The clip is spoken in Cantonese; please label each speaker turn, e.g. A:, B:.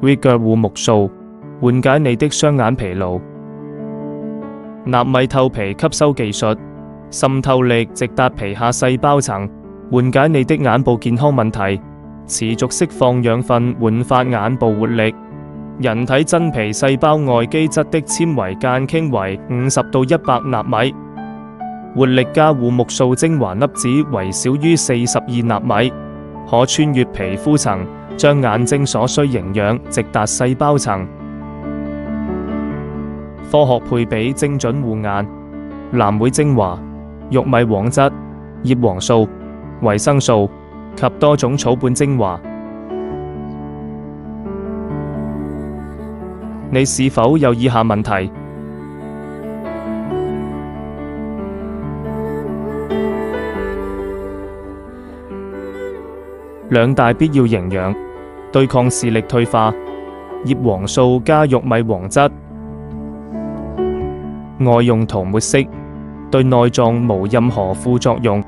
A: Vigor 護目素，緩解你的雙眼疲勞。納米透皮吸收技術，滲透力直達皮下細胞層，緩解你的眼部健康問題，持續釋放養分，煥發眼部活力。人體真皮細胞外基質的纖維間傾為50到100納米，活力加護目素精華粒子為小於42納米，可穿越皮膚層，將眼睛所需營養直達細胞層。科學配比精準護眼，藍莓精華、玉米黃質、葉黃素、維生素及多種草本精華。你是否有以下問題？兩大必要營養，對抗視力退化，葉黃素加玉米黃質。外用塗抹式，對內臟無任何副作用。